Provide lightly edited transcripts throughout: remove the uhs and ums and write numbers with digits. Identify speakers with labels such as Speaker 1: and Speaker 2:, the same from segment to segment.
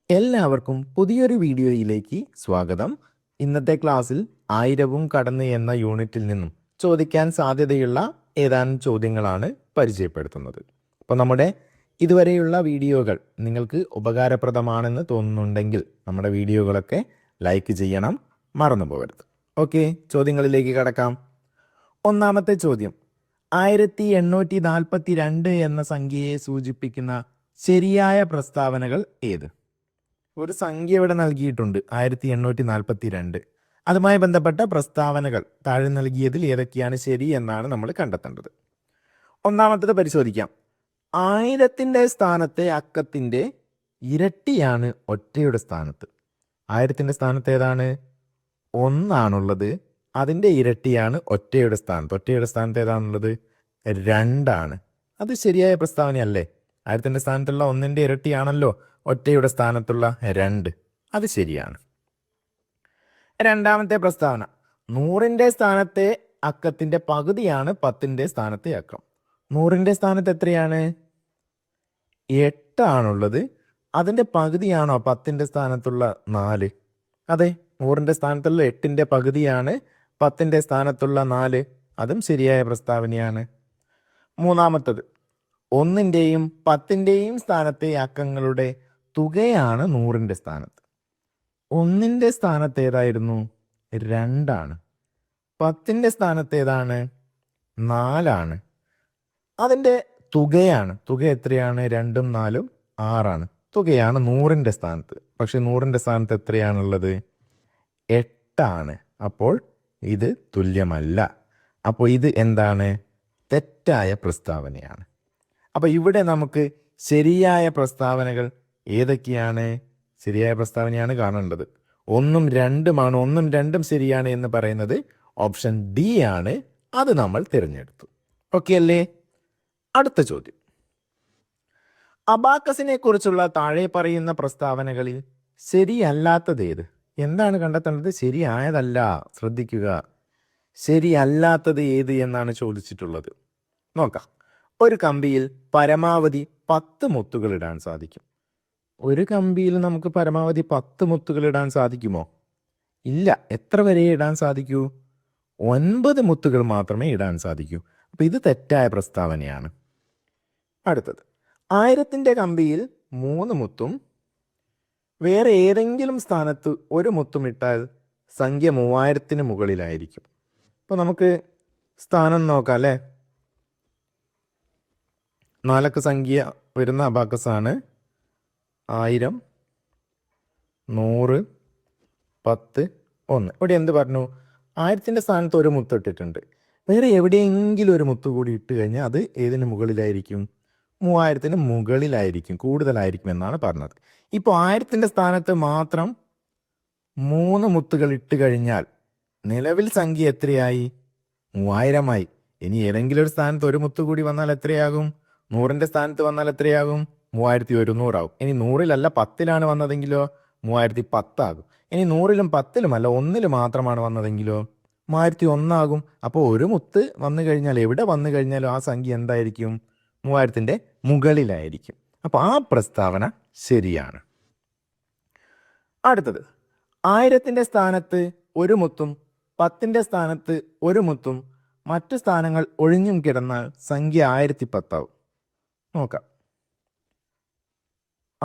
Speaker 1: എല്ലാവർക്കും പുതിയൊരു വീഡിയോയിലേക്ക് സ്വാഗതം. ഇന്നത്തെ ക്ലാസ്സിൽ 1000 കടന്ന് എന്ന യൂണിറ്റിൽ നിന്നും ചോദിക്കാൻ സാധ്യതയുള്ള ഏതാനും ചോദ്യങ്ങളാണ് പരിചയപ്പെടുത്തുന്നത്. അപ്പോൾ നമ്മുടെ ഇതുവരെയുള്ള വീഡിയോകൾ നിങ്ങൾക്ക് ഉപകാരപ്രദമാണെന്ന് തോന്നുന്നുണ്ടെങ്കിൽ നമ്മുടെ വീഡിയോകളൊക്കെ ലൈക്ക് ചെയ്യണം, മറന്നു പോകരുത്. ഓക്കെ, ചോദ്യങ്ങളിലേക്ക് കടക്കാം. ഒന്നാമത്തെ ചോദ്യം, 1842 എന്ന സംഖ്യയെ സൂചിപ്പിക്കുന്ന ശരിയായ പ്രസ്താവനകൾ ഏത്? ഒരു സംഖ്യ ഇവിടെ നൽകിയിട്ടുണ്ട്, 1842. അതുമായി ബന്ധപ്പെട്ട പ്രസ്താവനകൾ താഴെ നൽകിയതിൽ ഏതൊക്കെയാണ് ശരി എന്നാണ് നമ്മൾ കണ്ടെത്തേണ്ടത്. ഒന്നാമത്തേത് പരിശോധിക്കാം. 1000ന്റെ സ്ഥാനത്തെ അക്കത്തിൻ്റെ ഇരട്ടിയാണ് ഒറ്റയുടെ സ്ഥാനത്ത്. 1000ന്റെ സ്ഥാനത്ത് ഏതാണ്? 1 ആണുള്ളത്. അതിൻ്റെ ഇരട്ടിയാണ് ഒറ്റയുടെ സ്ഥാനത്ത്. ഒറ്റയുടെ സ്ഥാനത്ത് ഏതാണുള്ളത്? 2 ആണ്. അത് ശരിയായ പ്രസ്താവനയല്ലേ? 1000ന്റെ സ്ഥാനത്തുള്ള 1ന്റെ ഇരട്ടിയാണല്ലോ ഒറ്റയുടെ സ്ഥാനത്തുള്ള 2. അത് ശരിയാണ്. രണ്ടാമത്തെ പ്രസ്താവന, 100ന്റെ സ്ഥാനത്തെ അക്കത്തിൻ്റെ പകുതിയാണ് 10ന്റെ സ്ഥാനത്തെ അക്കം. 100ന്റെ സ്ഥാനത്ത് എത്രയാണ്? 8 ആണുള്ളത്. അതിൻ്റെ പകുതിയാണോ 10ന്റെ സ്ഥാനത്തുള്ള 4? അതെ, 100ന്റെ സ്ഥാനത്തുള്ള 8ന്റെ പകുതിയാണ് 10ന്റെ സ്ഥാനത്തുള്ള 4. അതും ശരിയായ പ്രസ്താവനയാണ്. മൂന്നാമത്തത്, 1ന്റെയും 10ന്റെയും സ്ഥാനത്തെ അക്കങ്ങളുടെ തുകയാണ് 100ന്റെ സ്ഥാനത്ത്. 1ന്റെ സ്ഥാനത്ത് ഏതായിരുന്നു? 2 ആണ്. 10ന്റെ സ്ഥാനത്ത് ഏതാണ്? 4 ആണ്. അതിൻ്റെ തുകയാണ്. തുക എത്രയാണ്? 2ഉം 4ഉം 6 ആണ്. തുകയാണ് 100ന്റെ സ്ഥാനത്ത്. പക്ഷെ 100ന്റെ സ്ഥാനത്ത് എത്രയാണുള്ളത്? 8 ആണ്. അപ്പോൾ ഇത് തുല്യമല്ല. അപ്പോൾ ഇത് എന്താണ്? തെറ്റായ പ്രസ്താവനയാണ്. അപ്പോൾ ഇവിടെ നമുക്ക് ശരിയായ പ്രസ്താവനകൾ ഏതൊക്കെയാണ്? ശരിയായ പ്രസ്താവനയാണ് കാണേണ്ടത്. 1ഉം 2ഉമാണ്. 1ഉം 2ഉം ശരിയാണ് എന്ന് പറയുന്നത് ഓപ്ഷൻ ഡി ആണ്. അത് നമ്മൾ തിരഞ്ഞെടുത്തു. ഓക്കെ അല്ലേ? അടുത്ത ചോദ്യം, അബാക്കസിനെ കുറിച്ചുള്ള താഴെ പറയുന്ന പ്രസ്താവനകളിൽ ശരിയല്ലാത്തത് ഏത്? എന്താണ് കണ്ടെത്തേണ്ടത്? ശരിയായതല്ല. ശ്രദ്ധിക്കുക, ശരിയല്ലാത്തത് ഏത് എന്നാണ് ചോദിച്ചിട്ടുള്ളത്. നോക്കാം. ഒരു കമ്പിയിൽ പരമാവധി 10 മുത്തുകൾ ഇടാൻ സാധിക്കും. ഒരു കമ്പിയിൽ നമുക്ക് പരമാവധി 10 മുത്തുകൾ ഇടാൻ സാധിക്കുമോ? ഇല്ല. എത്ര വരെ ഇടാൻ സാധിക്കൂ? 9 മുത്തുകൾ മാത്രമേ ഇടാൻ സാധിക്കൂ. അപ്പോൾ ഇത് തെറ്റായ പ്രസ്താവനയാണ്. അടുത്തത്, 1000ന്റെ കമ്പിയിൽ 3 മുത്തും വേറെ ഏതെങ്കിലും സ്ഥാനത്ത് 1 മുത്തും ഇട്ടാൽ സംഖ്യ 3000ന് മുകളിലായിരിക്കും. അപ്പോൾ നമുക്ക് സ്ഥാനം നോക്കാം അല്ലേ? 4 സംഖ്യ വരുന്ന അബാക്കസാണ്. 1000, 100, 10, 1. ഇവിടെ എന്ത് പറഞ്ഞു? 1000ന്റെ സ്ഥാനത്ത് 1 മുത്ത് ഇട്ടിട്ടുണ്ട്. വേറെ എവിടെയെങ്കിലും 1 മുത്ത് കൂടി ഇട്ട് കഴിഞ്ഞാൽ അത് ഏതിന് മുകളിലായിരിക്കും? 3000ന് മുകളിലായിരിക്കും, കൂടുതലായിരിക്കും എന്നാണ് പറഞ്ഞത്. ഇപ്പോൾ 1000ന്റെ സ്ഥാനത്ത് മാത്രം 3 മുത്തുകൾ ഇട്ട് കഴിഞ്ഞാൽ നിലവിൽ സംഖ്യ എത്രയായി? 3000 ഇനി ഏതെങ്കിലും ഒരു സ്ഥാനത്ത് 1 മുത്ത് കൂടി വന്നാൽ എത്രയാകും? 100ന്റെ സ്ഥാനത്ത് വന്നാൽ എത്രയാകും? 3100 ആകും. ഇനി 100ലല്ല 10ലാണ് വന്നതെങ്കിലോ 3010 ആകും. ഇനി 100ലും 10ലും അല്ല 1ൽ മാത്രമാണ് വന്നതെങ്കിലോ 3001 ആകും. അപ്പോൾ 1 മുത്ത് വന്നു കഴിഞ്ഞാൽ, എവിടെ വന്നു കഴിഞ്ഞാലും ആ സംഖ്യ എന്തായിരിക്കും? 3000ന്റെ മുകളിലായിരിക്കും. അപ്പോൾ ആ പ്രസ്താവന ശരിയാണ്. അടുത്തത്, 1000ന്റെ സ്ഥാനത്ത് 1 മുത്തും 10ന്റെ സ്ഥാനത്ത് 1 മുത്തും മറ്റു സ്ഥാനങ്ങൾ ഒഴിഞ്ഞും കിടന്നാൽ സംഖ്യ 1010 ആവും. നോക്കാം.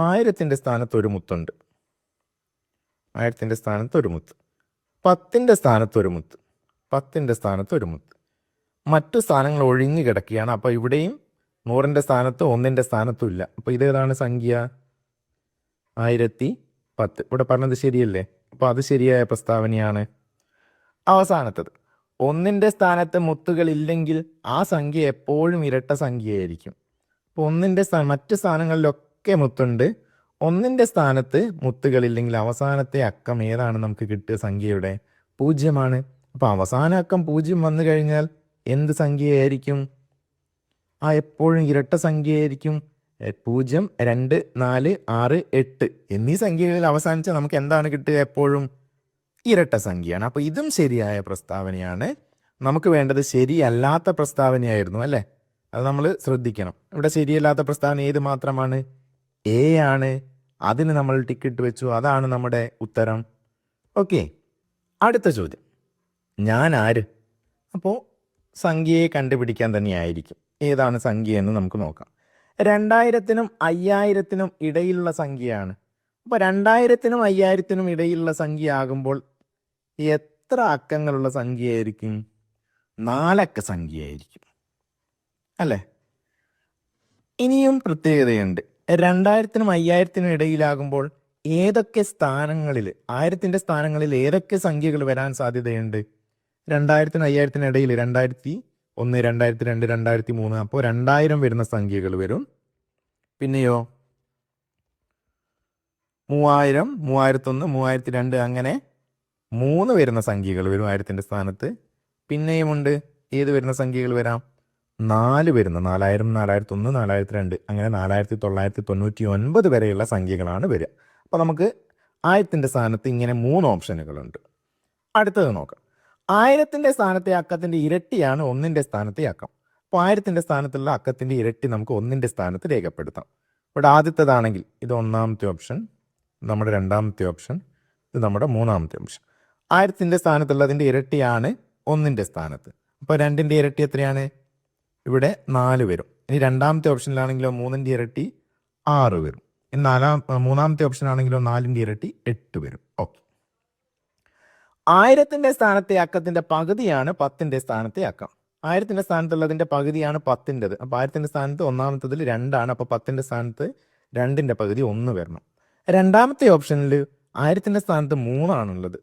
Speaker 1: 1000ന്റെ സ്ഥാനത്ത് 1 മുത്തുണ്ട്. 1000ന്റെ സ്ഥാനത്ത് 1 മുത്ത്. 10ന്റെ സ്ഥാനത്ത് 1 മുത്ത്. 10ന്റെ സ്ഥാനത്ത് 1 മുത്ത്. മറ്റു സ്ഥാനങ്ങൾ ഒഴിഞ്ഞു കിടക്കുകയാണ്. അപ്പോൾ ഇവിടെയും 100ന്റെ സ്ഥാനത്ത് 1ന്റെ സ്ഥാനത്തും ഇല്ല. അപ്പോൾ ഇതേതാണ് സംഖ്യ? 1010. ഇവിടെ പറഞ്ഞത് ശരിയല്ലേ? അപ്പോൾ അത് ശരിയായ പ്രസ്താവനയാണ്. അവസാനത്തത്, 1ന്റെ സ്ഥാനത്ത് മുത്തുകൾ ഇല്ലെങ്കിൽ ആ സംഖ്യ എപ്പോഴും ഇരട്ട സംഖ്യയായിരിക്കും. അപ്പോൾ 1ന്റെ മറ്റ് സ്ഥാനങ്ങളിലൊക്കെ മുത്തുണ്ട്. 1ന്റെ സ്ഥാനത്ത് മുത്തുകളില്ലെങ്കിൽ അവസാനത്തെ അക്കം ഏതാണ് നമുക്ക് കിട്ടിയ സംഖ്യയുടെ? 0 അപ്പോൾ അവസാന അക്കം 0 വന്നു കഴിഞ്ഞാൽ എന്ത് സംഖ്യയായിരിക്കും? ആ എപ്പോഴും ഇരട്ട സംഖ്യയായിരിക്കും. 0, 2, 4, 6, 8 എന്നീ സംഖ്യകളിൽ അവസാനിച്ചാൽ നമുക്ക് എന്താണ് കിട്ടുക? എപ്പോഴും ഇരട്ട സംഖ്യയാണ്. അപ്പോൾ ഇതും ശരിയായ പ്രസ്താവനയാണ്. നമുക്ക് വേണ്ടത് ശരിയല്ലാത്ത പ്രസ്താവനയായിരുന്നു അല്ലേ? അത് നമ്മൾ ശ്രദ്ധിക്കണം. ഇവിടെ ശരിയല്ലാത്ത പ്രസ്താവന ഏത് മാത്രമാണ്? എ ആണ്. അതിന് നമ്മൾ ടിക്കറ്റ് വെച്ചു. അതാണ് നമ്മുടെ ഉത്തരം. ഓക്കെ, അടുത്ത ചോദ്യം. ഞാൻ ആര്? അപ്പോൾ സംഖ്യയെ കണ്ടുപിടിക്കാൻ തന്നെയായിരിക്കും. ഏതാണ് സംഖ്യ എന്ന് നമുക്ക് നോക്കാം. 2000-നും 5000-നും ഇടയിലുള്ള സംഖ്യയാണ്. അപ്പോൾ 2000-നും 5000-നും ഇടയിലുള്ള സംഖ്യ ആകുമ്പോൾ എത്ര അക്കങ്ങളുള്ള സംഖ്യയായിരിക്കും? 4 അക്ക സംഖ്യയായിരിക്കും അല്ലേ? ഇനിയും പ്രത്യേകതയുണ്ട്. 2000-നും 5000-നും ഇടയിലാകുമ്പോൾ ഏതൊക്കെ സ്ഥാനങ്ങളിൽ, 1000-ന്റെ സ്ഥാനങ്ങളിൽ ഏതൊക്കെ സംഖ്യകൾ വരാൻ സാധ്യതയുണ്ട്? 2000-നും 5000-നും ഇടയിൽ 2001, 2002, 2003. അപ്പോൾ 2000 വരുന്ന സംഖ്യകൾ വരും. പിന്നെയോ 3000, 3001, 3002 അങ്ങനെ 3 വരുന്ന സംഖ്യകൾ വരും 1000-ന്റെ സ്ഥാനത്ത്. പിന്നെയുമുണ്ട് ഏത് വരുന്ന സംഖ്യകൾ വരാം? 4 വരുന്ന 4000, 4001, 4002 അങ്ങനെ 4999 വരെയുള്ള സംഖ്യകളാണ് വരിക. അപ്പോൾ നമുക്ക് 1000-ന്റെ സ്ഥാനത്ത് ഇങ്ങനെ 3 ഓപ്ഷനുകളുണ്ട്. അടുത്തത് നോക്കാം. 1000-ന്റെ സ്ഥാനത്തെ അക്കത്തിൻ്റെ ഇരട്ടിയാണ് 1-ന്റെ സ്ഥാനത്തെ അക്കം. അപ്പോൾ 1000-ന്റെ സ്ഥാനത്തുള്ള അക്കത്തിൻ്റെ ഇരട്ടി നമുക്ക് 1-ന്റെ സ്ഥാനത്ത് രേഖപ്പെടുത്താം. ഇവിടെ ആദ്യത്തേതാണെങ്കിൽ ഇത് 1-ാമത്തെ ഓപ്ഷൻ, നമ്മുടെ 2-ാമത്തെ ഓപ്ഷൻ, ഇത് നമ്മുടെ 3-ാമത്തെ ഓപ്ഷൻ. 1000-ന്റെ സ്ഥാനത്തുള്ളതിൻ്റെ ഇരട്ടിയാണ് 1-ന്റെ സ്ഥാനത്ത്. അപ്പോൾ 2-ന്റെ ഇരട്ടി എത്രയാണ്? ഇവിടെ 4 വരും. ഇനി 2-ാമത്തെ ഓപ്ഷനിലാണെങ്കിലോ 3-ന്റെ ഇരട്ടി 6 വരും. ഇനി 3-ാമത്തെ ഓപ്ഷനാണെങ്കിലോ 4-ന്റെ ഇരട്ടി 8 വരും. ഓക്കെ, 1000-ന്റെ സ്ഥാനത്തെ അക്കത്തിൻ്റെ പകുതിയാണ് 10-ന്റെ സ്ഥാനത്തെ അക്കം. 1000-ന്റെ സ്ഥാനത്തുള്ളതിൻ്റെ പകുതിയാണ് 10-ൻ്റെത്. അപ്പോൾ 1000-ന്റെ സ്ഥാനത്ത് 1-ാമത്തതിൽ 2 ആണ്. അപ്പോൾ 10-ന്റെ സ്ഥാനത്ത് 2-ന്റെ പകുതി 1 വരണം. 2-ാമത്തെ ഓപ്ഷനിൽ 1000-ന്റെ സ്ഥാനത്ത് 3 ആണുള്ളത്.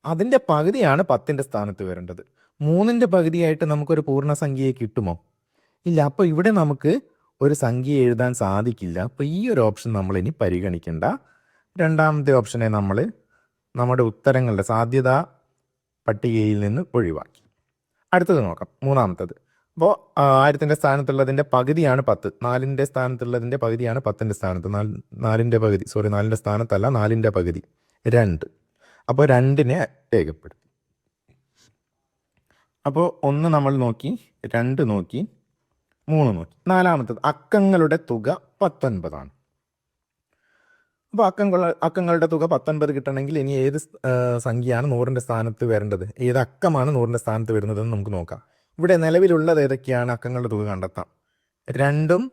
Speaker 1: അതിൻ്റെ പകുതിയാണ് 10-ന്റെ സ്ഥാനത്ത് വരേണ്ടത്. 3-ന്റെ പകുതിയായിട്ട് നമുക്കൊരു പൂർണ്ണസംഖ്യയെ കിട്ടുമോ? ഇല്ല. അപ്പോൾ ഇവിടെ നമുക്ക് ഒരു സംഖ്യ എഴുതാൻ സാധിക്കില്ല. അപ്പോൾ ഈ ഒരു ഓപ്ഷൻ നമ്മൾ ഇനി പരിഗണിക്കേണ്ട. 2-ാമത്തെ ഓപ്ഷനെ നമ്മൾ നമ്മുടെ ഉത്തരങ്ങളുടെ സാധ്യതാ പട്ടികയിൽ നിന്ന് ഒഴിവാക്കി. അടുത്തത് നോക്കാം, 3-ാമത്തത്. അപ്പോൾ 1000-ന്റെ സ്ഥാനത്തുള്ളതിൻ്റെ പകുതിയാണ് 10. 4-ന്റെ സ്ഥാനത്തുള്ളതിൻ്റെ പകുതിയാണ് 10-ന്റെ സ്ഥാനത്ത്. 4-ന്റെ പകുതി, 4-ന്റെ സ്ഥാനത്തല്ല, 4-ന്റെ പകുതി 2. അപ്പോൾ 2-നെ രേഖപ്പെടുത്തി. അപ്പോൾ 1 നമ്മൾ നോക്കി, 2 നോക്കി, 3 നോക്കി. 4-ാമത്തത് അക്കങ്ങളുടെ തുക 19 ആണ്. അപ്പോൾ അക്കങ്ങളുടെ തുക 19 കിട്ടണമെങ്കിൽ ഇനി ഏത് സംഖ്യയാണ് 100-ന്റെ സ്ഥാനത്ത് വരേണ്ടത്, ഏത് അക്കമാണ് 100-ന്റെ സ്ഥാനത്ത് വരുന്നതെന്ന് നമുക്ക് നോക്കാം. ഇവിടെ നിലവിലുള്ളത് ഏതൊക്കെയാണ്? അക്കങ്ങളുടെ തുക കണ്ടെത്താം. 2ഉം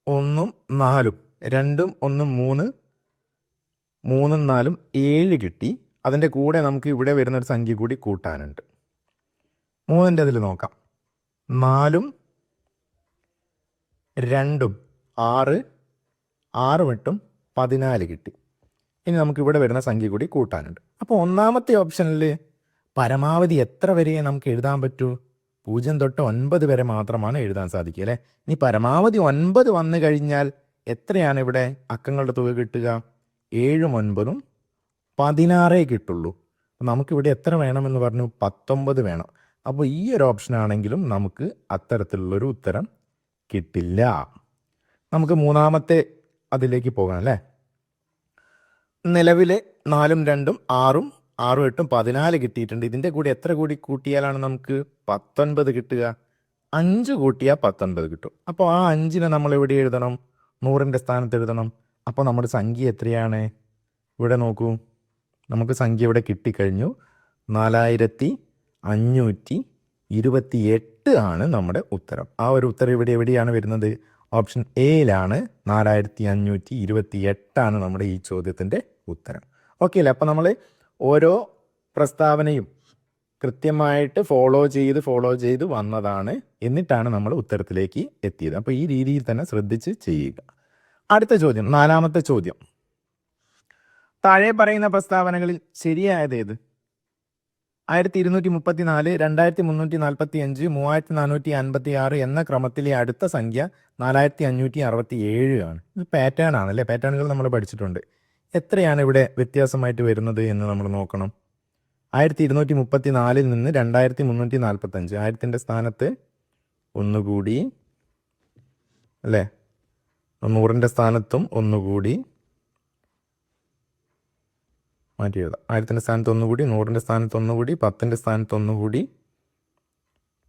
Speaker 1: 1ഉം 4ഉം, 2ഉം 1ഉം 3, 3ഉം 4ഉം 7 കിട്ടി. അതിൻ്റെ കൂടെ നമുക്ക് ഇവിടെ വരുന്നൊരു സംഖ്യ കൂടി കൂട്ടാനുണ്ട്. 3-ൻ്റെ അതിൽ നോക്കാം. 4ഉം 2ഉം 6, 6ഉം 8ഉം 14 കിട്ടി. ഇനി നമുക്ക് ഇവിടെ വരുന്ന സംഖ്യ കൂടി കൂട്ടാനുണ്ട്. അപ്പോൾ 1-ാമത്തെ ഓപ്ഷനിൽ പരമാവധി എത്ര വരെ നമുക്ക് എഴുതാൻ പറ്റൂ? 0 തൊട്ട് 9 വരെ മാത്രമാണ് എഴുതാൻ സാധിക്കുക അല്ലേ? ഇനി പരമാവധി 9 വന്നു കഴിഞ്ഞാൽ എത്രയാണ് ഇവിടെ അക്കങ്ങളുടെ തുക കിട്ടുക? 7ഉം 9ഉം 16 കിട്ടുള്ളൂ. നമുക്കിവിടെ എത്ര വേണമെന്ന് പറഞ്ഞു? 19 വേണം. അപ്പോൾ ഈ ഒരു ഓപ്ഷൻ ആണെങ്കിലും നമുക്ക് അത്തരത്തിലുള്ളൊരു ഉത്തരം കിട്ടില്ല. നമുക്ക് 3-ാമത്തെ അതിലേക്ക് പോകാം അല്ലേ? നിലവിലെ 4ഉം 2ഉം 6ഉം 6ഉം 8ഉം 14 കിട്ടിയിട്ടുണ്ട്. ഇതിൻ്റെ കൂടെ എത്ര കൂടി കൂട്ടിയാലാണ് നമുക്ക് 19 കിട്ടുക? 5 കൂട്ടിയാൽ 19 കിട്ടും. അപ്പോൾ ആ 5-നെ നമ്മൾ എവിടെ എഴുതണം? 100-ന്റെ സ്ഥാനത്ത് എഴുതണം. അപ്പോൾ നമ്മുടെ സംഖ്യ എത്രയാണ്? ഇവിടെ നോക്കൂ, നമുക്ക് സംഖ്യ ഇവിടെ കിട്ടിക്കഴിഞ്ഞു. 4528 ആണ് നമ്മുടെ ഉത്തരം. ആ ഒരു ഉത്തരം ഇവിടെ എവിടെയാണ് വരുന്നത്? ഓപ്ഷൻ എയിലാണ്. 4528 ആണ് നമ്മുടെ ഈ ചോദ്യത്തിൻ്റെ ഉത്തരം. ഓക്കെ അല്ലേ? അപ്പോൾ നമ്മൾ ഓരോ പ്രസ്താവനയും കൃത്യമായിട്ട് ഫോളോ ചെയ്ത് വന്നതാണ്. എന്നിട്ടാണ് നമ്മൾ ഉത്തരത്തിലേക്ക് എത്തിയത്. അപ്പോൾ ഈ രീതിയിൽ തന്നെ ശ്രദ്ധിച്ച് ചെയ്യുക. അടുത്ത ചോദ്യം, 4-ാമത്തെ ചോദ്യം. താഴെ പറയുന്ന പ്രസ്താവനകളിൽ ശരിയായത് ഏത്? 1234, 2345, 3456 എന്ന ക്രമത്തിലെ അടുത്ത സംഖ്യ 4567 ആണ്. ഇത് പാറ്റേൺ ആണല്ലേ? പാറ്റേണുകൾ നമ്മൾ പഠിച്ചിട്ടുണ്ട്. എത്രയാണ് ഇവിടെ വ്യത്യാസമായിട്ട് വരുന്നത് എന്ന് നമ്മൾ നോക്കണം. 1234 നിന്ന് 2345, 1000-ന്റെ സ്ഥാനത്ത് ഒന്നുകൂടി അല്ലേ? 100-ന്റെ സ്ഥാനത്തും ഒന്നുകൂടി മാറ്റി എഴുതാം. 1000-ന്റെ സ്ഥാനത്ത് ഒന്നുകൂടി, 100-ന്റെ സ്ഥാനത്ത് ഒന്നുകൂടി, 10-ന്റെ സ്ഥാനത്ത് ഒന്നുകൂടി,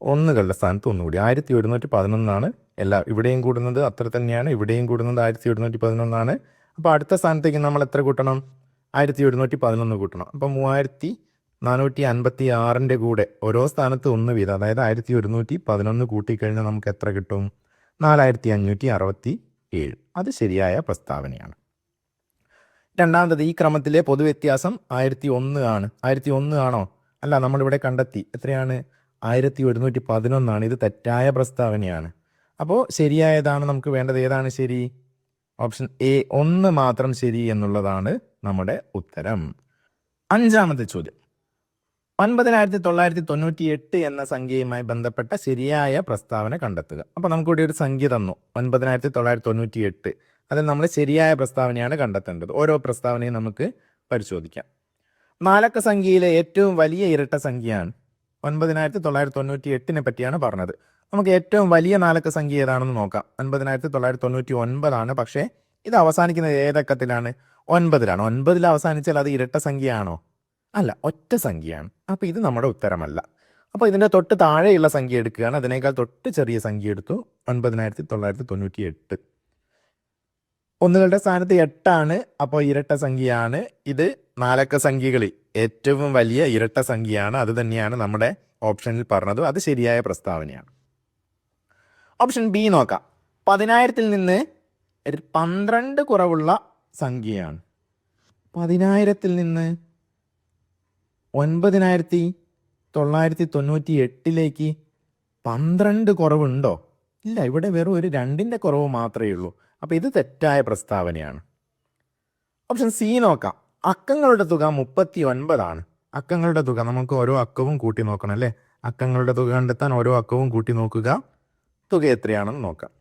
Speaker 1: 1കളുടെ സ്ഥാനത്ത് ഒന്നുകൂടി. 1111 ഇവിടെയും കൂടുന്നത് അത്ര തന്നെയാണ്, ഇവിടെയും കൂടുന്നത് 1711. അപ്പോൾ അടുത്ത സ്ഥാനത്തേക്ക് നമ്മൾ എത്ര കൂട്ടണം? 1711 കൂട്ടണം. അപ്പോൾ 3456 കൂടെ ഓരോ സ്ഥാനത്ത് 1 വീതം, അതായത് 1111 കൂട്ടിക്കഴിഞ്ഞാൽ നമുക്ക് എത്ര കിട്ടും? 4567. അത് ശരിയായ പ്രസ്താവനയാണ്. രണ്ടാമത്തത്, ഈ ക്രമത്തിലെ പൊതുവ്യത്യാസം 1001 ആണ്. 1001 ആണോ? അല്ല, നമ്മളിവിടെ കണ്ടെത്തി. എത്രയാണ്? 1111. ഇത് തെറ്റായ പ്രസ്താവനയാണ്. അപ്പോൾ ശരിയായതാണ് നമുക്ക് വേണ്ടത്. ഏതാണ് ശരി? ഓപ്ഷൻ എ, 1 മാത്രം ശരി എന്നുള്ളതാണ് നമ്മുടെ ഉത്തരം. അഞ്ചാമത്തെ ചോദ്യം, 9998 എന്ന സംഖ്യയുമായി ബന്ധപ്പെട്ട ശരിയായ പ്രസ്താവന കണ്ടെത്തുക. അപ്പോൾ നമുക്കിവിടെ ഒരു സംഖ്യ തന്നു, 9998. അതിൽ നമ്മൾ ശരിയായ പ്രസ്താവനയാണ് കണ്ടെത്തേണ്ടത്. ഓരോ പ്രസ്താവനയും നമുക്ക് പരിശോധിക്കാം. 4 അക്ക സംഖ്യയിലെ ഏറ്റവും വലിയ ഇരട്ട സംഖ്യയാണ്. 9998 പറ്റിയാണ് പറഞ്ഞത്. നമുക്ക് ഏറ്റവും വലിയ 4 അക്ക സംഖ്യ ഏതാണെന്ന് നോക്കാം. 9999 ആണ്. പക്ഷേ ഇത് അവസാനിക്കുന്നത് ഏതക്കത്തിലാണ്? 9ലാണ്. 9ൽ അവസാനിച്ചാൽ അത് ഇരട്ട സംഖ്യയാണോ? അല്ല, ഒറ്റ സംഖ്യയാണ്. അപ്പോൾ ഇത് നമ്മുടെ ഉത്തരമല്ല. അപ്പോൾ ഇതിൻ്റെ തൊട്ട് താഴെയുള്ള സംഖ്യ എടുക്കുകയാണ്. അതിനേക്കാൾ തൊട്ട് ചെറിയ സംഖ്യ എടുത്തു, 9998. ഒന്നുകളുടെ സ്ഥാനത്ത് 8 ആണ്. അപ്പോൾ ഇരട്ട സംഖ്യയാണ്. ഇത് 4 അക്ക സംഖ്യകളിൽ ഏറ്റവും വലിയ ഇരട്ട സംഖ്യയാണ്. അത് തന്നെയാണ് നമ്മുടെ ഓപ്ഷനിൽ പറഞ്ഞത്. അത് ശരിയായ പ്രസ്താവനയാണ്. ഓപ്ഷൻ ബി നോക്കാം. 10,000-ൽ നിന്ന് 12 കുറവുള്ള സംഖ്യയാണ്. 10,000-ൽ നിന്ന് 9,998 12 കുറവുണ്ടോ? ഇല്ല, ഇവിടെ വെറും ഒരു 2ൻ്റെ കുറവ് മാത്രമേ ഉള്ളൂ. അപ്പോൾ ഇത് തെറ്റായ പ്രസ്താവനയാണ്. ഓപ്ഷൻ സി നോക്കാം. അക്കങ്ങളുടെ തുക 39 ആണ്. അക്കങ്ങളുടെ തുക നമുക്ക് ഓരോ അക്കവും കൂട്ടി നോക്കണം അല്ലേ? അക്കങ്ങളുടെ തുക കണ്ടെത്താൻ ഓരോ അക്കവും കൂട്ടി നോക്കുക. തുക എത്രയാണെന്ന് നോക്കാം.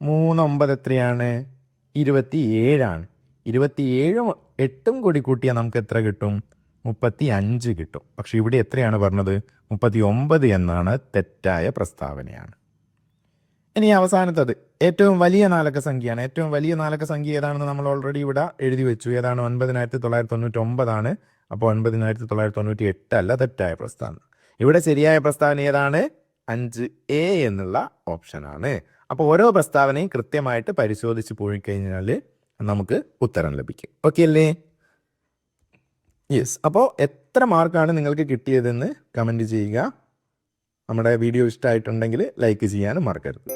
Speaker 1: 3 9 എത്രയാണ്? 27 ആണ്. 27ഉം 8ഉം കൂടി കൂട്ടിയാൽ നമുക്ക് എത്ര കിട്ടും? 35 കിട്ടും. പക്ഷെ ഇവിടെ എത്രയാണ് പറഞ്ഞത്? 39 എന്നാണ്. തെറ്റായ പ്രസ്താവനയാണ്. ഇനി അവസാനത്തത് ഏറ്റവും വലിയ 4 അക്ക സംഖ്യയാണ്. ഏറ്റവും വലിയ 4 അക്ക സംഖ്യ ഏതാണെന്ന് നമ്മൾ ഓൾറെഡി ഇവിടെ എഴുതി വെച്ചു. ഏതാണ്? 9999 ആണ്. അപ്പോൾ 9998 അല്ല തെറ്റായ പ്രസ്താവന. ഇവിടെ ശരിയായ പ്രസ്താവന ഏതാണ്? 5A എന്നുള്ള ഓപ്ഷനാണ്. അപ്പോൾ ഓരോ പ്രസ്താവനയും കൃത്യമായിട്ട് പരിശോധിച്ച് പോയി കഴിഞ്ഞാൽ നമുക്ക് ഉത്തരം ലഭിക്കും. ഓക്കെ അല്ലേ? യെസ്. അപ്പോൾ എത്ര മാർക്കാണ് നിങ്ങൾക്ക് കിട്ടിയതെന്ന് കമൻറ്റ് ചെയ്യുക. നമ്മുടെ വീഡിയോ ഇഷ്ടമായിട്ടുണ്ടെങ്കിൽ ലൈക്ക് ചെയ്യാനും മറക്കരുത്.